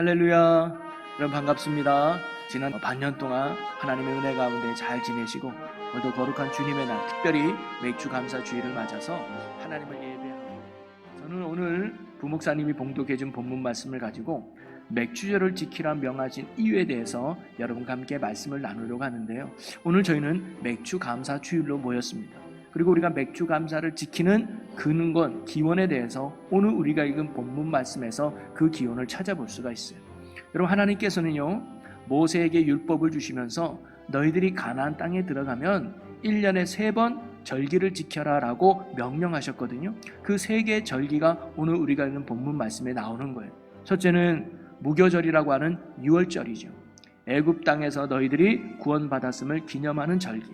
할렐루야. 여러분 반갑습니다. 지난 반년 동안 하나님의 은혜 가운데 잘 지내시고 오늘도 거룩한 주님의 날, 특별히 맥주 감사 주일을 맞아서 하나님을 예배하고, 저는 오늘 부목사님이 봉독해 준 본문 말씀을 가지고 맥주절을 지키라 명하신 이유에 대해서 여러분과 함께 말씀을 나누려고 하는데요. 오늘 저희는 맥주 감사 주일로 모였습니다. 그리고 우리가 맥주 감사를 지키는 근원, 기원에 대해서 오늘 우리가 읽은 본문 말씀에서 그 기원을 찾아볼 수가 있어요. 여러분, 하나님께서는요, 모세에게 율법을 주시면서 너희들이 가나안 땅에 들어가면 1년에 3번 절기를 지켜라 라고 명령하셨거든요. 그 3개의 절기가 오늘 우리가 읽는 본문 말씀에 나오는 거예요. 첫째는 무교절이라고 하는 6월절이죠. 애굽 땅에서 너희들이 구원받았음을 기념하는 절기.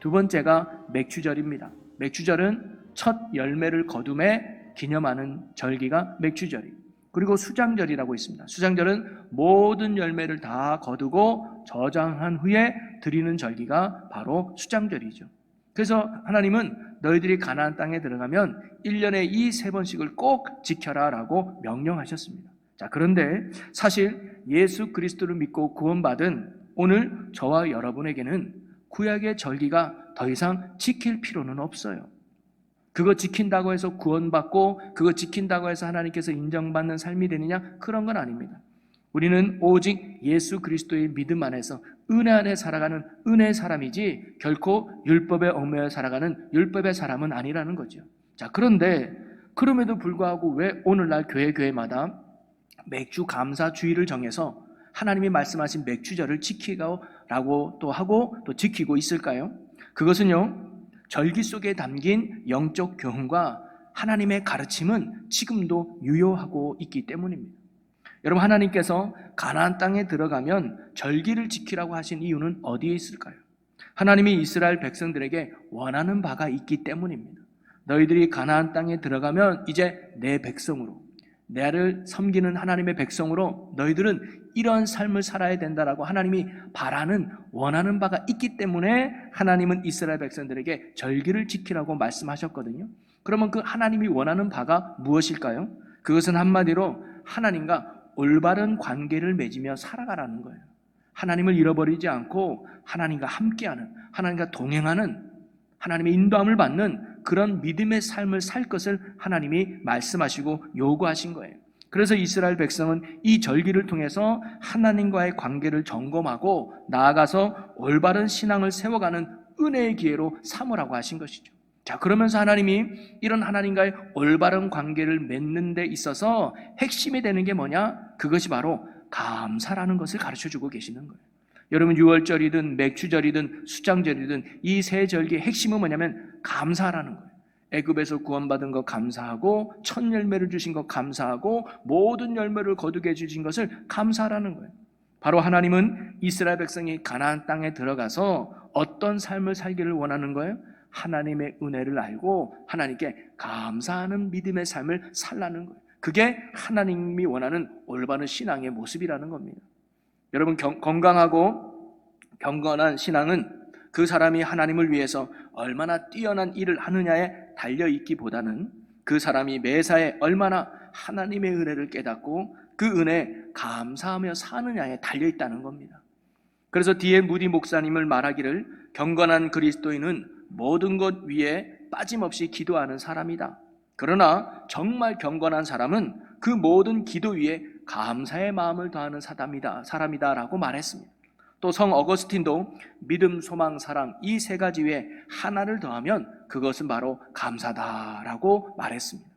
두 번째가 맥주절입니다. 맥주절은 첫 열매를 거둠에 기념하는 절기가 맥주절이에요. 그리고 수장절이라고 있습니다. 수장절은 모든 열매를 다 거두고 저장한 후에 드리는 절기가 바로 수장절이죠. 그래서 하나님은 너희들이 가나안 땅에 들어가면 1년에 이 3번씩을 꼭 지켜라 라고 명령하셨습니다. 자, 그런데 사실 예수 그리스도를 믿고 구원받은 오늘 저와 여러분에게는 구약의 절기가 더 이상 지킬 필요는 없어요. 그거 지킨다고 해서 구원받고 그거 지킨다고 해서 하나님께서 인정받는 삶이 되느냐? 그런 건 아닙니다. 우리는 오직 예수 그리스도의 믿음 안에서 은혜 안에 살아가는 은혜의 사람이지 결코 율법에 얽매여 살아가는 율법의 사람은 아니라는 거죠. 자, 그런데 그럼에도 불구하고 왜 오늘날 교회마다 맥주 감사 주일을 정해서 하나님이 말씀하신 맥주절을 지키라고 또 하고 또 지키고 있을까요? 그것은요, 절기 속에 담긴 영적 교훈과 하나님의 가르침은 지금도 유효하고 있기 때문입니다. 여러분, 하나님께서 가나안 땅에 들어가면 절기를 지키라고 하신 이유는 어디에 있을까요? 하나님이 이스라엘 백성들에게 원하는 바가 있기 때문입니다. 너희들이 가나안 땅에 들어가면 이제 내 백성으로, 나를 섬기는 하나님의 백성으로 너희들은 이런 삶을 살아야 된다라고 하나님이 바라는, 원하는 바가 있기 때문에 하나님은 이스라엘 백성들에게 절기를 지키라고 말씀하셨거든요. 그러면 그 하나님이 원하는 바가 무엇일까요? 그것은 한마디로 하나님과 올바른 관계를 맺으며 살아가라는 거예요. 하나님을 잃어버리지 않고 하나님과 함께하는, 하나님과 동행하는, 하나님의 인도함을 받는 그런 믿음의 삶을 살 것을 하나님이 말씀하시고 요구하신 거예요. 그래서 이스라엘 백성은 이 절기를 통해서 하나님과의 관계를 점검하고 나아가서 올바른 신앙을 세워가는 은혜의 기회로 삼으라고 하신 것이죠. 자, 그러면서 하나님이 이런 하나님과의 올바른 관계를 맺는 데 있어서 핵심이 되는 게 뭐냐? 그것이 바로 감사라는 것을 가르쳐주고 계시는 거예요. 여러분, 6월절이든 맥주절이든 수장절이든 이 세 절기의 핵심은 뭐냐면 감사라는 거예요. 애굽에서 구원받은 것 감사하고 첫 열매를 주신 것 감사하고 모든 열매를 거두게 해주신 것을 감사하라는 거예요. 바로 하나님은 이스라엘 백성이 가나안 땅에 들어가서 어떤 삶을 살기를 원하는 거예요? 하나님의 은혜를 알고 하나님께 감사하는 믿음의 삶을 살라는 거예요. 그게 하나님이 원하는 올바른 신앙의 모습이라는 겁니다. 여러분, 건강하고 경건한 신앙은 그 사람이 하나님을 위해서 얼마나 뛰어난 일을 하느냐에 달려있기보다는 그 사람이 매사에 얼마나 하나님의 은혜를 깨닫고 그 은혜에 감사하며 사느냐에 달려있다는 겁니다. 그래서 D.L. 무디 목사님을 말하기를 경건한 그리스도인은 모든 것 위에 빠짐없이 기도하는 사람이다. 그러나 정말 경건한 사람은 그 모든 기도 위에 감사의 마음을 더하는 사람이다라고 말했습니다. 또 성 어거스틴도 믿음, 소망, 사랑 이 세 가지 위에 하나를 더하면 그것은 바로 감사다라고 말했습니다.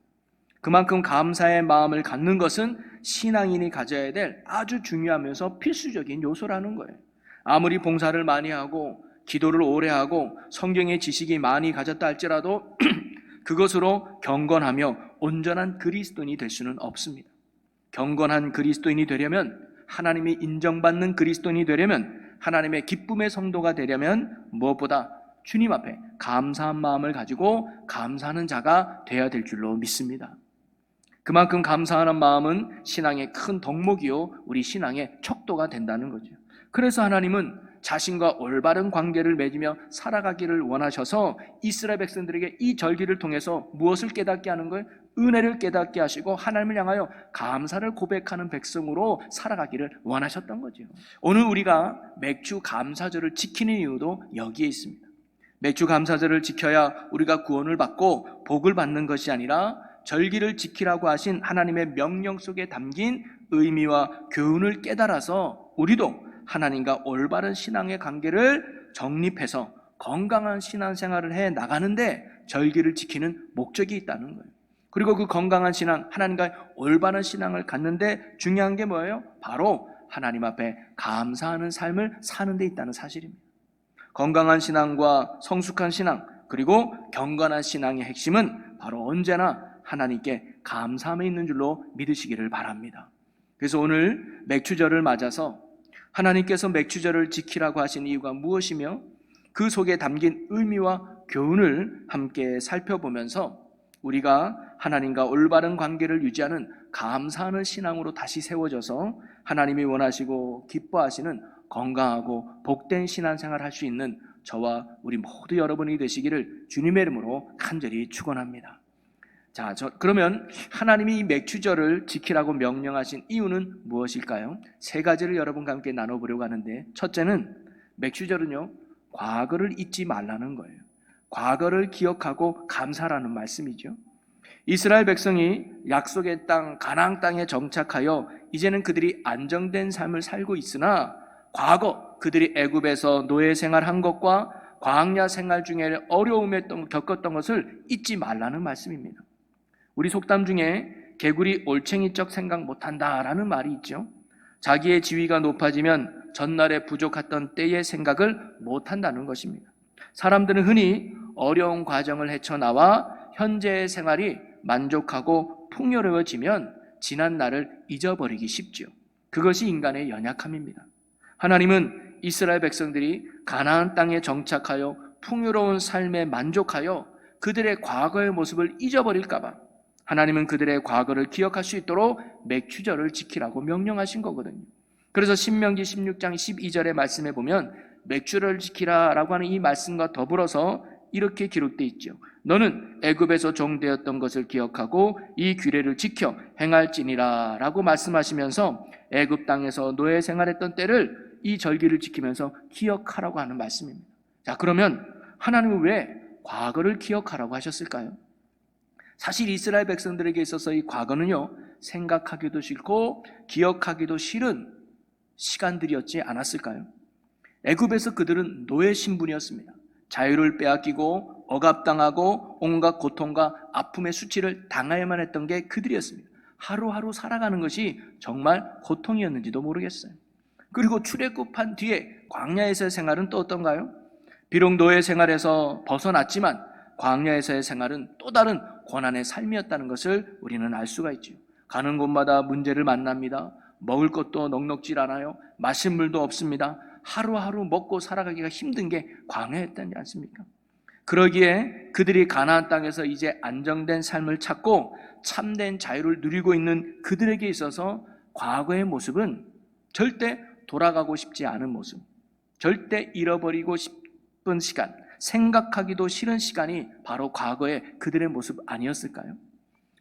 그만큼 감사의 마음을 갖는 것은 신앙인이 가져야 될 아주 중요하면서 필수적인 요소라는 거예요. 아무리 봉사를 많이 하고 기도를 오래 하고 성경의 지식이 많이 가졌다 할지라도 그것으로 경건하며 온전한 그리스도인이 될 수는 없습니다. 경건한 그리스도인이 되려면, 하나님이 인정받는 그리스도인이 되려면, 하나님의 기쁨의 성도가 되려면 무엇보다 주님 앞에 감사한 마음을 가지고 감사하는 자가 되어야 될 줄로 믿습니다. 그만큼 감사하는 마음은 신앙의 큰 덕목이요, 우리 신앙의 척도가 된다는 거죠. 그래서 하나님은 자신과 올바른 관계를 맺으며 살아가기를 원하셔서 이스라엘 백성들에게 이 절기를 통해서 무엇을 깨닫게 하는 거예요? 은혜를 깨닫게 하시고 하나님을 향하여 감사를 고백하는 백성으로 살아가기를 원하셨던 거죠. 오늘 우리가 맥주 감사절을 지키는 이유도 여기에 있습니다. 맥주 감사절을 지켜야 우리가 구원을 받고 복을 받는 것이 아니라 절기를 지키라고 하신 하나님의 명령 속에 담긴 의미와 교훈을 깨달아서 우리도 하나님과 올바른 신앙의 관계를 정립해서 건강한 신앙생활을 해 나가는데 절기를 지키는 목적이 있다는 거예요. 그리고 그 건강한 신앙, 하나님과 올바른 신앙을 갖는데 중요한 게 뭐예요? 바로 하나님 앞에 감사하는 삶을 사는 데 있다는 사실입니다. 건강한 신앙과 성숙한 신앙, 그리고 경건한 신앙의 핵심은 바로 언제나 하나님께 감사함에 있는 줄로 믿으시기를 바랍니다. 그래서 오늘 맥주절을 맞아서 하나님께서 맥주절을 지키라고 하신 이유가 무엇이며 그 속에 담긴 의미와 교훈을 함께 살펴보면서 우리가 하나님과 올바른 관계를 유지하는 감사하는 신앙으로 다시 세워져서 하나님이 원하시고 기뻐하시는 건강하고 복된 신앙생활을 할 수 있는 저와 우리 모두 여러분이 되시기를 주님의 이름으로 간절히 축원합니다. 자, 그러면 하나님이 이 맥주절을 지키라고 명령하신 이유는 무엇일까요? 세 가지를 여러분과 함께 나눠보려고 하는데, 첫째는 맥주절은요, 과거를 잊지 말라는 거예요. 과거를 기억하고 감사라는 말씀이죠. 이스라엘 백성이 약속의 땅 가나안 땅에 정착하여 이제는 그들이 안정된 삶을 살고 있으나 과거 그들이 애굽에서 노예 생활한 것과 광야 생활 중에 어려움에 겪었던 것을 잊지 말라는 말씀입니다. 우리 속담 중에 개구리 올챙이적 생각 못한다라는 말이 있죠. 자기의 지위가 높아지면 전날에 부족했던 때의 생각을 못한다는 것입니다. 사람들은 흔히 어려운 과정을 헤쳐나와 현재의 생활이 만족하고 풍요로워지면 지난 날을 잊어버리기 쉽죠. 그것이 인간의 연약함입니다. 하나님은 이스라엘 백성들이 가나안 땅에 정착하여 풍요로운 삶에 만족하여 그들의 과거의 모습을 잊어버릴까 봐 하나님은 그들의 과거를 기억할 수 있도록 맥주절을 지키라고 명령하신 거거든요. 그래서 신명기 16장 12절의 말씀에 보면 맥주를 지키라라고 하는 이 말씀과 더불어서 이렇게 기록되어 있죠. 너는 애굽에서 종되었던 것을 기억하고 이 규례를 지켜 행할지니라 라고 말씀하시면서 애굽 땅에서 노예 생활했던 때를 이 절기를 지키면서 기억하라고 하는 말씀입니다. 자, 그러면 하나님은 왜 과거를 기억하라고 하셨을까요? 사실 이스라엘 백성들에게 있어서 이 과거는요, 생각하기도 싫고 기억하기도 싫은 시간들이었지 않았을까요? 애굽에서 그들은 노예 신분이었습니다. 자유를 빼앗기고 억압당하고 온갖 고통과 아픔의 수치를 당해야만 했던 게 그들이었습니다. 하루하루 살아가는 것이 정말 고통이었는지도 모르겠어요. 그리고 출애굽한 뒤에 광야에서의 생활은 또 어떤가요? 비록 노예 생활에서 벗어났지만 광야에서의 생활은 또 다른 고난의 삶이었다는 것을 우리는 알 수가 있죠. 가는 곳마다 문제를 만납니다. 먹을 것도 넉넉질 않아요. 마실 물도 없습니다. 하루하루 먹고 살아가기가 힘든 게 광야였지 않습니까? 그러기에 그들이 가나안 땅에서 이제 안정된 삶을 찾고 참된 자유를 누리고 있는 그들에게 있어서 과거의 모습은 절대 돌아가고 싶지 않은 모습, 절대 잃어버리고 싶은 시간, 생각하기도 싫은 시간이 바로 과거의 그들의 모습 아니었을까요?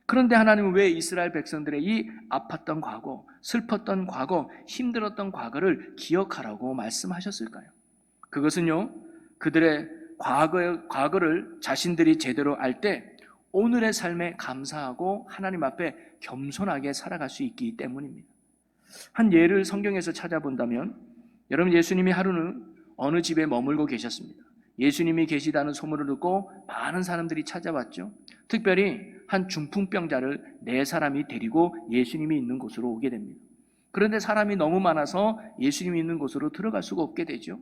그런데 하나님은 왜 이스라엘 백성들의 이 아팠던 과거, 슬펐던 과거, 힘들었던 과거를 기억하라고 말씀하셨을까요? 그것은요, 그들의 과거를 자신들이 제대로 알 때 오늘의 삶에 감사하고 하나님 앞에 겸손하게 살아갈 수 있기 때문입니다. 한 예를 성경에서 찾아본다면, 여러분, 예수님이 하루는 어느 집에 머물고 계셨습니다. 예수님이 계시다는 소문을 듣고 많은 사람들이 찾아왔죠. 특별히 한 중풍병자를 4사람이 데리고 예수님이 있는 곳으로 오게 됩니다. 그런데 사람이 너무 많아서 예수님이 있는 곳으로 들어갈 수가 없게 되죠.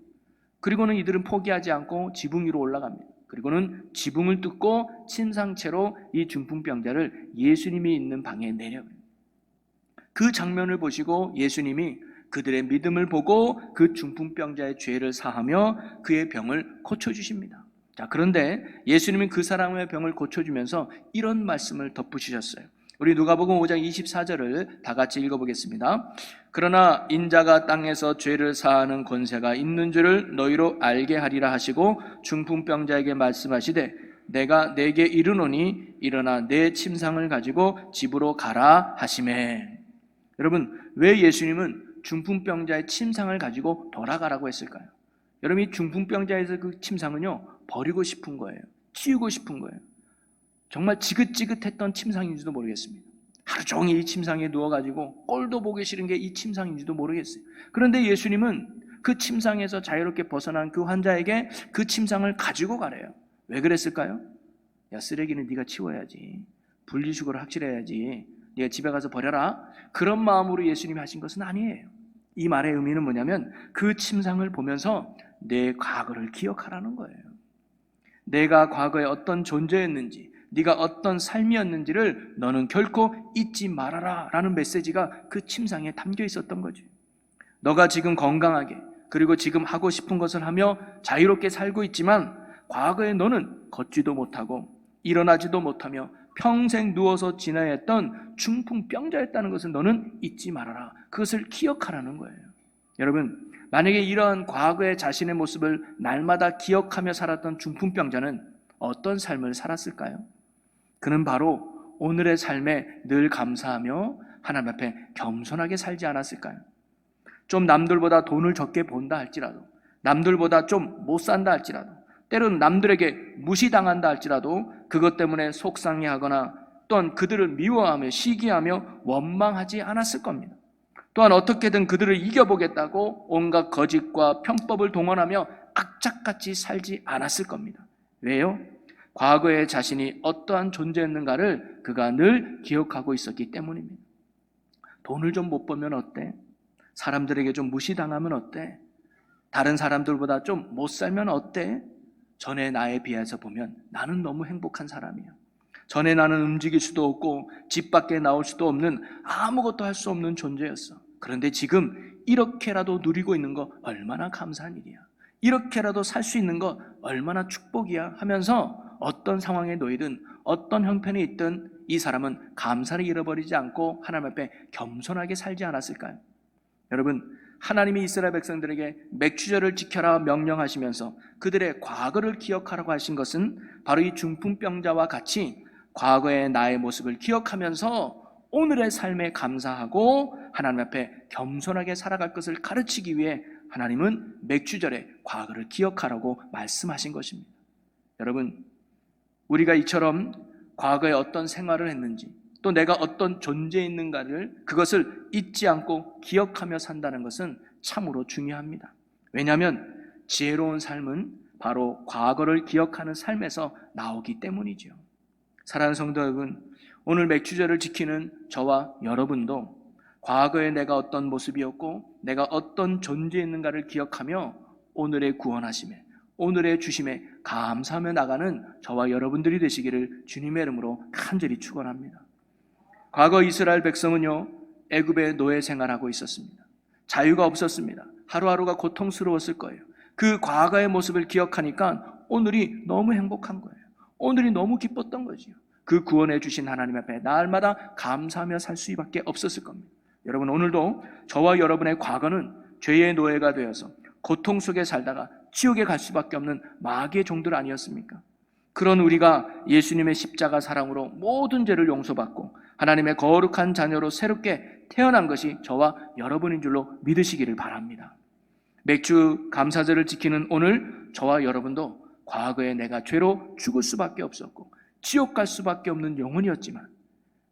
그리고는 이들은 포기하지 않고 지붕 위로 올라갑니다. 그리고는 지붕을 뜯고 침상채로 이 중풍병자를 예수님이 있는 방에 내려요. 그 장면을 보시고 예수님이 그들의 믿음을 보고 그 중풍병자의 죄를 사하며 그의 병을 고쳐주십니다. 자, 그런데 예수님은 그 사람의 병을 고쳐주면서 이런 말씀을 덧붙이셨어요. 우리 누가복음 5장 24절을 다 같이 읽어보겠습니다. 그러나 인자가 땅에서 죄를 사하는 권세가 있는 줄을 너희로 알게 하리라 하시고 중풍병자에게 말씀하시되 내가 내게 이르노니 일어나 내 침상을 가지고 집으로 가라 하시매. 여러분, 왜 예수님은 중풍병자의 침상을 가지고 돌아가라고 했을까요? 여러분, 이 중풍병자에서 그 침상은요, 버리고 싶은 거예요. 치우고 싶은 거예요. 정말 지긋지긋했던 침상인지도 모르겠습니다. 하루 종일 이 침상에 누워가지고 꼴도 보기 싫은 게 이 침상인지도 모르겠어요. 그런데 예수님은 그 침상에서 자유롭게 벗어난 그 환자에게 그 침상을 가지고 가래요. 왜 그랬을까요? 야, 쓰레기는 네가 치워야지, 분리수거를 확실해야지, 네가 집에 가서 버려라, 그런 마음으로 예수님이 하신 것은 아니에요. 이 말의 의미는 뭐냐면 그 침상을 보면서 내 과거를 기억하라는 거예요. 내가 과거에 어떤 존재였는지, 네가 어떤 삶이었는지를 너는 결코 잊지 말아라 라는 메시지가 그 침상에 담겨 있었던 거죠. 너가 지금 건강하게, 그리고 지금 하고 싶은 것을 하며 자유롭게 살고 있지만 과거에 너는 걷지도 못하고 일어나지도 못하며 평생 누워서 지내야 했던 중풍병자였다는 것을 너는 잊지 말아라. 그것을 기억하라는 거예요. 여러분, 만약에 이러한 과거의 자신의 모습을 날마다 기억하며 살았던 중풍병자는 어떤 삶을 살았을까요? 그는 바로 오늘의 삶에 늘 감사하며 하나님 앞에 겸손하게 살지 않았을까요? 좀 남들보다 돈을 적게 번다 할지라도, 남들보다 좀 못 산다 할지라도, 때로는 남들에게 무시당한다 할지라도 그것 때문에 속상해하거나 또한 그들을 미워하며 시기하며 원망하지 않았을 겁니다. 또한 어떻게든 그들을 이겨보겠다고 온갖 거짓과 편법을 동원하며 악착같이 살지 않았을 겁니다. 왜요? 과거의 자신이 어떠한 존재였는가를 그가 늘 기억하고 있었기 때문입니다. 돈을 좀 못 벌면 어때? 사람들에게 좀 무시당하면 어때? 다른 사람들보다 좀 못 살면 어때? 전에 나에 비해서 보면 나는 너무 행복한 사람이야. 전에 나는 움직일 수도 없고 집 밖에 나올 수도 없는, 아무것도 할 수 없는 존재였어. 그런데 지금 이렇게라도 누리고 있는 거 얼마나 감사한 일이야. 이렇게라도 살 수 있는 거 얼마나 축복이야 하면서 어떤 상황에 놓이든 어떤 형편에 있든 이 사람은 감사를 잃어버리지 않고 하나님 앞에 겸손하게 살지 않았을까요? 여러분, 하나님이 이스라엘 백성들에게 맥추절을 지켜라 명령하시면서 그들의 과거를 기억하라고 하신 것은 바로 이 중풍병자와 같이 과거의 나의 모습을 기억하면서 오늘의 삶에 감사하고 하나님 앞에 겸손하게 살아갈 것을 가르치기 위해 하나님은 맥추절에 과거를 기억하라고 말씀하신 것입니다. 여러분, 우리가 이처럼 과거에 어떤 생활을 했는지, 또 내가 어떤 존재있는가를 그것을 잊지 않고 기억하며 산다는 것은 참으로 중요합니다. 왜냐하면 지혜로운 삶은 바로 과거를 기억하는 삶에서 나오기 때문이죠. 사랑하는 성도 여러분, 오늘 맥추절을 지키는 저와 여러분도 과거에 내가 어떤 모습이었고 내가 어떤 존재있는가를 기억하며 오늘의 구원하심에, 오늘의 주심에 감사하며 나가는 저와 여러분들이 되시기를 주님의 이름으로 간절히 축원합니다. 과거 이스라엘 백성은요, 애굽의 노예 생활하고 있었습니다. 자유가 없었습니다. 하루하루가 고통스러웠을 거예요. 그 과거의 모습을 기억하니까 오늘이 너무 행복한 거예요. 오늘이 너무 기뻤던 거지요. 그 구원해 주신 하나님 앞에 날마다 감사하며 살 수밖에 없었을 겁니다. 여러분, 오늘도 저와 여러분의 과거는 죄의 노예가 되어서 고통 속에 살다가 지옥에 갈 수밖에 없는 마귀의 종들 아니었습니까? 그런 우리가 예수님의 십자가 사랑으로 모든 죄를 용서받고 하나님의 거룩한 자녀로 새롭게 태어난 것이 저와 여러분인 줄로 믿으시기를 바랍니다. 맥주 감사절을 지키는 오늘 저와 여러분도 과거에 내가 죄로 죽을 수밖에 없었고 지옥 갈 수밖에 없는 영혼이었지만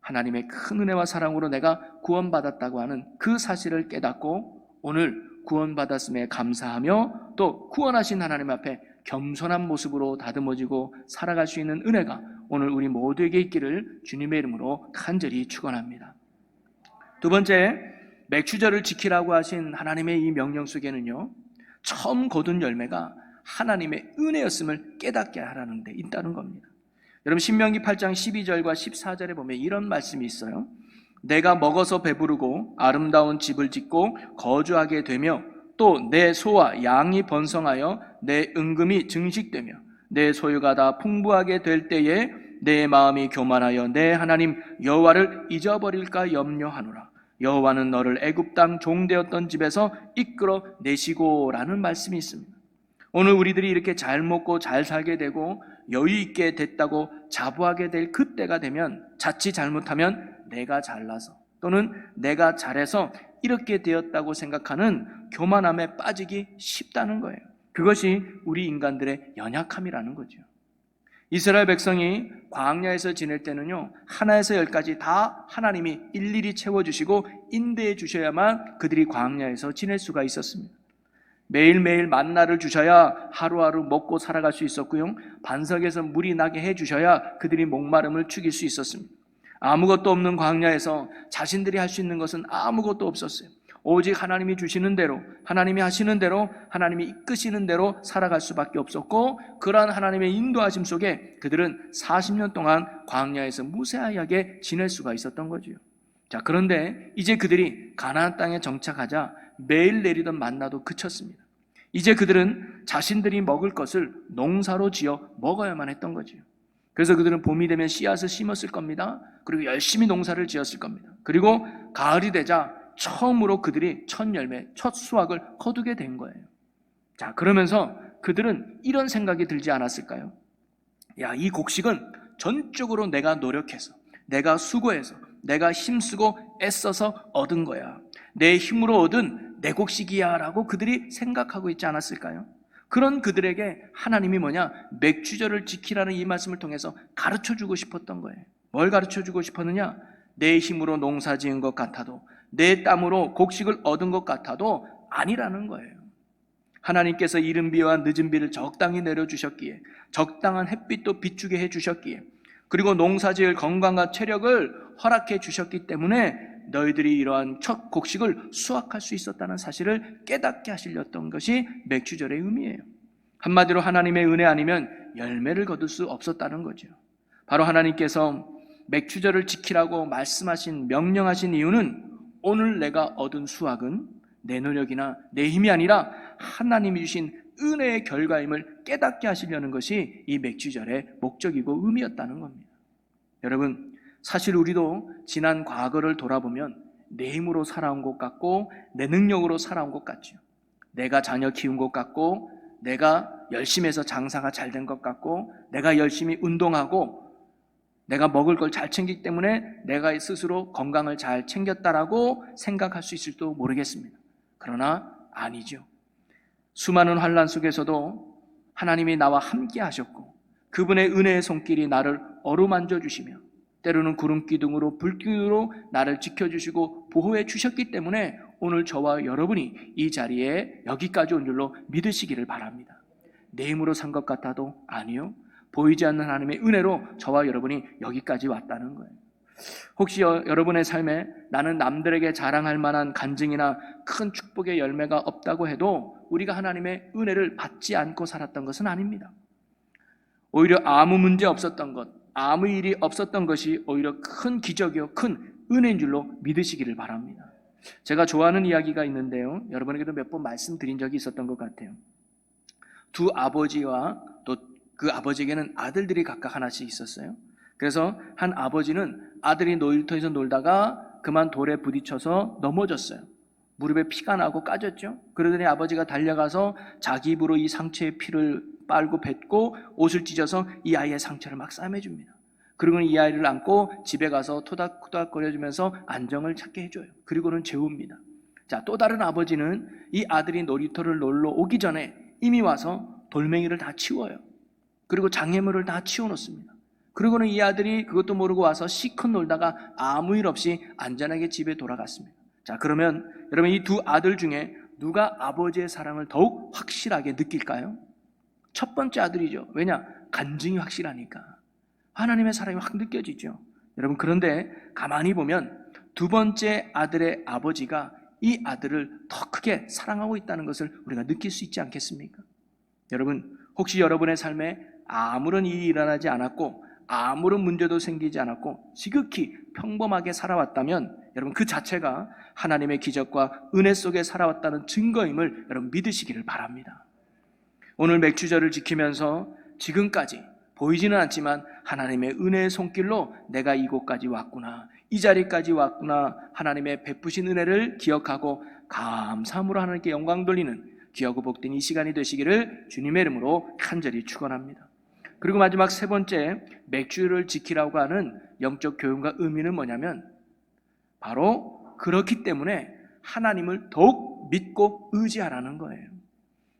하나님의 큰 은혜와 사랑으로 내가 구원받았다고 하는 그 사실을 깨닫고 오늘 구원받았음에 감사하며 또 구원하신 하나님 앞에 겸손한 모습으로 다듬어지고 살아갈 수 있는 은혜가 오늘 우리 모두에게 있기를 주님의 이름으로 간절히 축원합니다. 두 번째, 맥추절을 지키라고 하신 하나님의 이 명령 속에는요, 처음 거둔 열매가 하나님의 은혜였음을 깨닫게 하라는 데 있다는 겁니다. 여러분, 신명기 8장 12절과 14절에 보면 이런 말씀이 있어요. 내가 먹어서 배부르고 아름다운 집을 짓고 거주하게 되며 또 내 소와 양이 번성하여 내 은금이 증식되며 내 소유가 다 풍부하게 될 때에 내 마음이 교만하여 내 하나님 여호와를 잊어버릴까 염려하노라. 여호와는 너를 애굽 땅 종되었던 집에서 이끌어 내시고라는 말씀이 있습니다. 오늘 우리들이 이렇게 잘 먹고 잘 살게 되고 여유 있게 됐다고 자부하게 될 그때가 되면 자칫 잘못하면 내가 잘나서 또는 내가 잘해서 이렇게 되었다고 생각하는 교만함에 빠지기 쉽다는 거예요. 그것이 우리 인간들의 연약함이라는 거죠. 이스라엘 백성이 광야에서 지낼 때는요, 하나에서 열까지 다 하나님이 일일이 채워주시고 인도해 주셔야만 그들이 광야에서 지낼 수가 있었습니다. 매일매일 만나를 주셔야 하루하루 먹고 살아갈 수 있었고요, 반석에서 물이 나게 해주셔야 그들이 목마름을 죽일 수 있었습니다. 아무것도 없는 광야에서 자신들이 할 수 있는 것은 아무것도 없었어요. 오직 하나님이 주시는 대로, 하나님이 하시는 대로, 하나님이 이끄시는 대로 살아갈 수밖에 없었고, 그러한 하나님의 인도하심 속에 그들은 40년 동안 광야에서 무사하게 지낼 수가 있었던 거죠. 자, 그런데 이제 그들이 가나안 땅에 정착하자 매일 내리던 만나도 그쳤습니다. 이제 그들은 자신들이 먹을 것을 농사로 지어 먹어야만 했던 거죠. 그래서 그들은 봄이 되면 씨앗을 심었을 겁니다. 그리고 열심히 농사를 지었을 겁니다. 그리고 가을이 되자 처음으로 그들이 첫 열매, 첫 수확을 거두게 된 거예요. 자, 그러면서 그들은 이런 생각이 들지 않았을까요? 야, 이 곡식은 전적으로 내가 노력해서, 내가 수고해서, 내가 힘쓰고 애써서 얻은 거야. 내 힘으로 얻은 내 곡식이야 라고 그들이 생각하고 있지 않았을까요? 그런 그들에게 하나님이 뭐냐? 맥주절을 지키라는 이 말씀을 통해서 가르쳐주고 싶었던 거예요. 뭘 가르쳐주고 싶었느냐? 내 힘으로 농사 지은 것 같아도, 내 땀으로 곡식을 얻은 것 같아도 아니라는 거예요. 하나님께서 이른 비와 늦은 비를 적당히 내려주셨기에, 적당한 햇빛도 비추게 해주셨기에, 그리고 농사 지을 건강과 체력을 허락해 주셨기 때문에 너희들이 이러한 첫 곡식을 수확할 수 있었다는 사실을 깨닫게 하시려던 것이 맥주절의 의미예요. 한마디로 하나님의 은혜 아니면 열매를 거둘 수 없었다는 거죠. 바로 하나님께서 맥주절을 지키라고 말씀하신, 명령하신 이유는 오늘 내가 얻은 수확은 내 노력이나 내 힘이 아니라 하나님이 주신 은혜의 결과임을 깨닫게 하시려는 것이 이 맥주절의 목적이고 의미였다는 겁니다. 여러분, 사실 우리도 지난 과거를 돌아보면 내 힘으로 살아온 것 같고 내 능력으로 살아온 것 같죠. 내가 자녀 키운 것 같고, 내가 열심히 해서 장사가 잘 된 것 같고, 내가 열심히 운동하고 내가 먹을 걸 잘 챙기기 때문에 내가 스스로 건강을 잘 챙겼다라고 생각할 수 있을지도 모르겠습니다. 그러나 아니죠. 수많은 환난 속에서도 하나님이 나와 함께 하셨고 그분의 은혜의 손길이 나를 어루만져 주시며 때로는 구름 기둥으로 불기둥으로 나를 지켜주시고 보호해 주셨기 때문에 오늘 저와 여러분이 이 자리에 여기까지 온 줄로 믿으시기를 바랍니다. 내 힘으로 산 것 같아도 아니요, 보이지 않는 하나님의 은혜로 저와 여러분이 여기까지 왔다는 거예요. 혹시 여러분의 삶에 나는 남들에게 자랑할 만한 간증이나 큰 축복의 열매가 없다고 해도 우리가 하나님의 은혜를 받지 않고 살았던 것은 아닙니다. 오히려 아무 문제 없었던 것, 아무 일이 없었던 것이 오히려 큰 기적이요, 큰 은혜인 줄로 믿으시기를 바랍니다. 제가 좋아하는 이야기가 있는데요, 여러분에게도 몇 번 말씀드린 적이 있었던 것 같아요. 두 아버지와 또 그 아버지에게는 아들들이 각각 하나씩 있었어요. 그래서 한 아버지는 아들이 놀이터에서 놀다가 그만 돌에 부딪혀서 넘어졌어요. 무릎에 피가 나고 까졌죠. 그러더니 아버지가 달려가서 자기 입으로 이 상처의 피를 빨고 뱉고 옷을 찢어서 이 아이의 상처를 막 싸매줍니다. 그리고는 이 아이를 안고 집에 가서 토닥토닥거려주면서 안정을 찾게 해줘요. 그리고는 재웁니다. 자, 또 다른 아버지는 이 아들이 놀이터를 놀러 오기 전에 이미 와서 돌멩이를 다 치워요. 그리고 장애물을 다 치워놓습니다. 그리고는 이 아들이 그것도 모르고 와서 실컷 놀다가 아무 일 없이 안전하게 집에 돌아갔습니다. 자, 그러면 여러분, 이 두 아들 중에 누가 아버지의 사랑을 더욱 확실하게 느낄까요? 첫 번째 아들이죠. 왜냐? 간증이 확실하니까 하나님의 사랑이 확 느껴지죠. 여러분, 그런데 가만히 보면 두 번째 아들의 아버지가 이 아들을 더 크게 사랑하고 있다는 것을 우리가 느낄 수 있지 않겠습니까? 여러분, 혹시 여러분의 삶에 아무런 일이 일어나지 않았고 아무런 문제도 생기지 않았고 지극히 평범하게 살아왔다면 여러분, 그 자체가 하나님의 기적과 은혜 속에 살아왔다는 증거임을 여러분 믿으시기를 바랍니다. 오늘 맥주절을 지키면서 지금까지 보이지는 않지만 하나님의 은혜의 손길로 내가 이곳까지 왔구나, 이 자리까지 왔구나, 하나님의 베푸신 은혜를 기억하고 감사함으로 하나님께 영광 돌리는 귀하고 복된 이 시간이 되시기를 주님의 이름으로 간절히 축원합니다. 그리고 마지막 세 번째, 맥주를 지키라고 하는 영적 교훈과 의미는 뭐냐면 바로 그렇기 때문에 하나님을 더욱 믿고 의지하라는 거예요.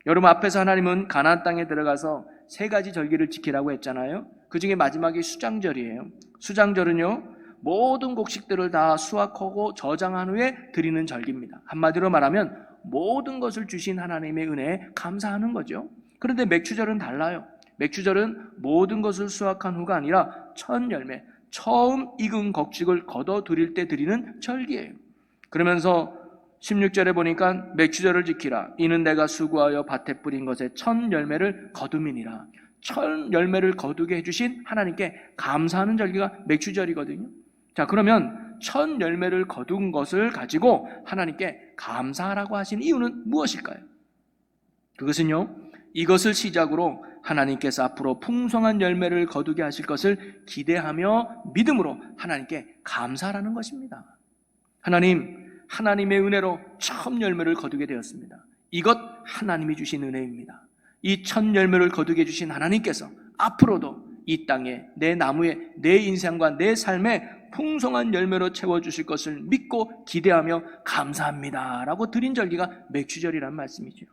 여러분 앞에서 하나님은 가나안 땅에 들어가서 세 가지 절기를 지키라고 했잖아요. 그 중에 마지막이 수장절이에요. 수장절은요, 모든 곡식들을 다 수확하고 저장한 후에 드리는 절기입니다. 한마디로 말하면 모든 것을 주신 하나님의 은혜에 감사하는 거죠. 그런데 맥주절은 달라요. 맥주절은 모든 것을 수확한 후가 아니라 첫 열매, 처음 익은 곡식을 걷어 드릴 때 드리는 절기예요. 그러면서 16절에 보니까 맥주절을 지키라. 이는 내가 수고하여 밭에 뿌린 것의 첫 열매를 거둠이니라. 첫 열매를 거두게 해주신 하나님께 감사하는 절기가 맥주절이거든요. 자, 그러면 첫 열매를 거둔 것을 가지고 하나님께 감사하라고 하신 이유는 무엇일까요? 그것은요, 이것을 시작으로 하나님께서 앞으로 풍성한 열매를 거두게 하실 것을 기대하며 믿음으로 하나님께 감사하라는 것입니다. 하나님의 은혜로 첫 열매를 거두게 되었습니다. 이것 하나님이 주신 은혜입니다. 이 첫 열매를 거두게 해주신 하나님께서 앞으로도 이 땅에 내 나무에 내 인생과 내 삶에 풍성한 열매로 채워주실 것을 믿고 기대하며 감사합니다 라고 드린 절기가 맥주절이란 말씀이죠.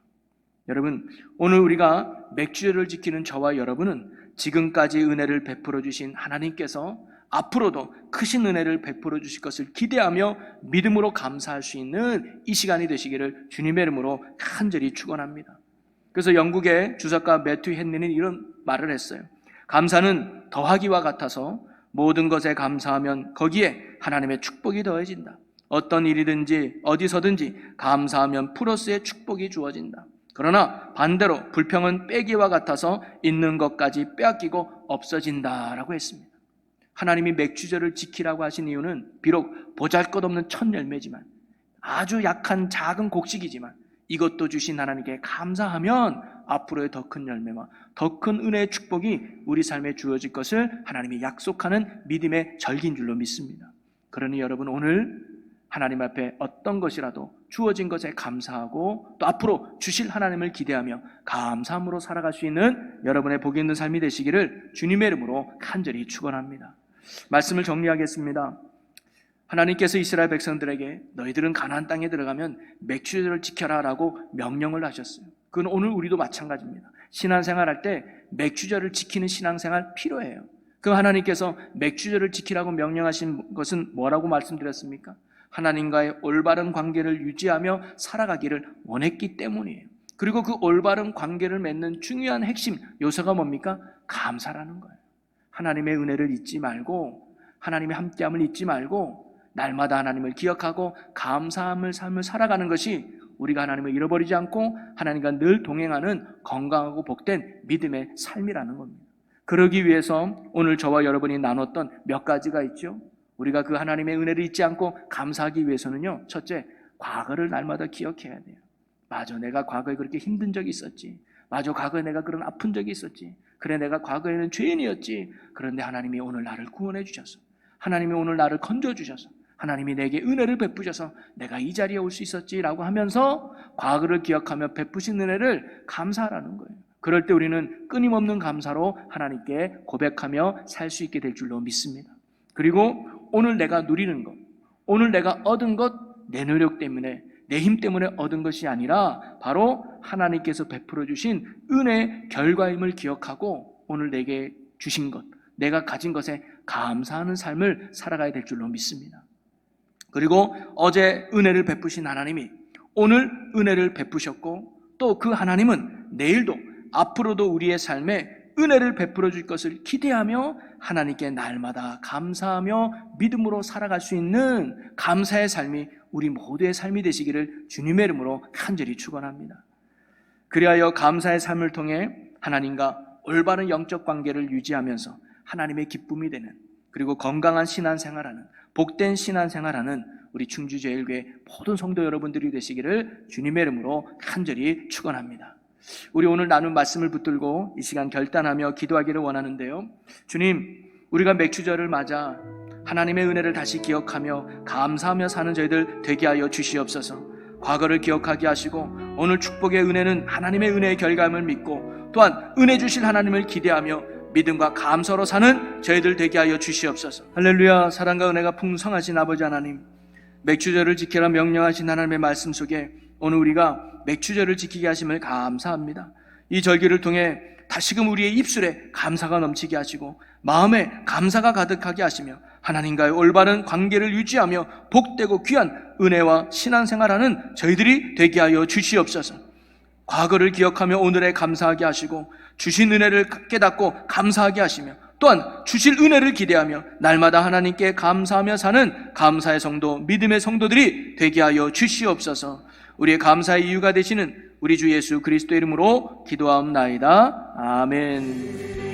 여러분, 오늘 우리가 맥주절을 지키는 저와 여러분은 지금까지 은혜를 베풀어 주신 하나님께서 앞으로도 크신 은혜를 베풀어 주실 것을 기대하며 믿음으로 감사할 수 있는 이 시간이 되시기를 주님의 이름으로 간절히 축원합니다. 그래서 영국의 주석가 매튜 헨리는 이런 말을 했어요. 감사는 더하기와 같아서 모든 것에 감사하면 거기에 하나님의 축복이 더해진다. 어떤 일이든지 어디서든지 감사하면 플러스의 축복이 주어진다. 그러나 반대로 불평은 빼기와 같아서 있는 것까지 빼앗기고 없어진다라고 했습니다. 하나님이 맥주절을 지키라고 하신 이유는 비록 보잘것없는 첫 열매지만, 아주 약한 작은 곡식이지만 이것도 주신 하나님께 감사하면 앞으로의 더 큰 열매와 더 큰 은혜의 축복이 우리 삶에 주어질 것을 하나님이 약속하는 믿음의 절기인 줄로 믿습니다. 그러니 여러분, 오늘 하나님 앞에 어떤 것이라도 주어진 것에 감사하고 또 앞으로 주실 하나님을 기대하며 감사함으로 살아갈 수 있는 여러분의 복이 있는 삶이 되시기를 주님의 이름으로 간절히 축원합니다. 말씀을 정리하겠습니다. 하나님께서 이스라엘 백성들에게 너희들은 가나안 땅에 들어가면 맥주절을 지켜라 라고 명령을 하셨어요. 그건 오늘 우리도 마찬가지입니다. 신앙생활할 때 맥주절을 지키는 신앙생활 필요해요. 그 하나님께서 맥주절을 지키라고 명령하신 것은 뭐라고 말씀드렸습니까? 하나님과의 올바른 관계를 유지하며 살아가기를 원했기 때문이에요. 그리고 그 올바른 관계를 맺는 중요한 핵심 요소가 뭡니까? 감사라는 거예요. 하나님의 은혜를 잊지 말고, 하나님의 함께함을 잊지 말고 날마다 하나님을 기억하고 감사함을 삶을 살아가는 것이 우리가 하나님을 잃어버리지 않고 하나님과 늘 동행하는 건강하고 복된 믿음의 삶이라는 겁니다. 그러기 위해서 오늘 저와 여러분이 나눴던 몇 가지가 있죠. 우리가 그 하나님의 은혜를 잊지 않고 감사하기 위해서는요, 첫째, 과거를 날마다 기억해야 돼요. 맞아, 내가 과거에 그렇게 힘든 적이 있었지. 맞아, 과거에 내가 그런 아픈 적이 있었지. 그래, 내가 과거에는 죄인이었지. 그런데 하나님이 오늘 나를 구원해 주셔서, 하나님이 오늘 나를 건져 주셔서, 하나님이 내게 은혜를 베푸셔서 내가 이 자리에 올 수 있었지라고 하면서 과거를 기억하며 베푸신 은혜를 감사하라는 거예요. 그럴 때 우리는 끊임없는 감사로 하나님께 고백하며 살 수 있게 될 줄로 믿습니다. 그리고 오늘 내가 누리는 것, 오늘 내가 얻은 것, 내 노력 때문에, 내 힘 때문에 얻은 것이 아니라 바로 하나님께서 베풀어 주신 은혜의 결과임을 기억하고 오늘 내게 주신 것, 내가 가진 것에 감사하는 삶을 살아가야 될 줄로 믿습니다. 그리고 어제 은혜를 베푸신 하나님이 오늘 은혜를 베푸셨고 또 그 하나님은 내일도 앞으로도 우리의 삶에 은혜를 베풀어 줄 것을 기대하며 하나님께 날마다 감사하며 믿음으로 살아갈 수 있는 감사의 삶이 우리 모두의 삶이 되시기를 주님의 이름으로 간절히 축원합니다. 그리하여 감사의 삶을 통해 하나님과 올바른 영적 관계를 유지하면서 하나님의 기쁨이 되는, 그리고 건강한 신앙생활하는, 복된 신앙생활하는 우리 충주제일교회 모든 성도 여러분들이 되시기를 주님의 이름으로 간절히 축원합니다. 우리 오늘 나눈 말씀을 붙들고 이 시간 결단하며 기도하기를 원하는데요. 주님, 우리가 맥주절을 맞아 하나님의 은혜를 다시 기억하며 감사하며 사는 저희들 되게 하여 주시옵소서. 과거를 기억하게 하시고 오늘 축복의 은혜는 하나님의 은혜의 결과임을 믿고 또한 은혜 주실 하나님을 기대하며 믿음과 감사로 사는 저희들 되게 하여 주시옵소서. 할렐루야. 사랑과 은혜가 풍성하신 아버지 하나님, 맥주절을 지키라 명령하신 하나님의 말씀 속에 오늘 우리가 맥주절을 지키게 하심을 감사합니다. 이 절기를 통해 다시금 우리의 입술에 감사가 넘치게 하시고 마음에 감사가 가득하게 하시며 하나님과의 올바른 관계를 유지하며 복되고 귀한 은혜와 신앙생활하는 저희들이 되게 하여 주시옵소서. 과거를 기억하며 오늘에 감사하게 하시고 주신 은혜를 깨닫고 감사하게 하시며 또한 주실 은혜를 기대하며 날마다 하나님께 감사하며 사는 감사의 성도, 믿음의 성도들이 되게 하여 주시옵소서. 우리의 감사의 이유가 되시는 우리 주 예수 그리스도의 이름으로 기도하옵나이다. 아멘.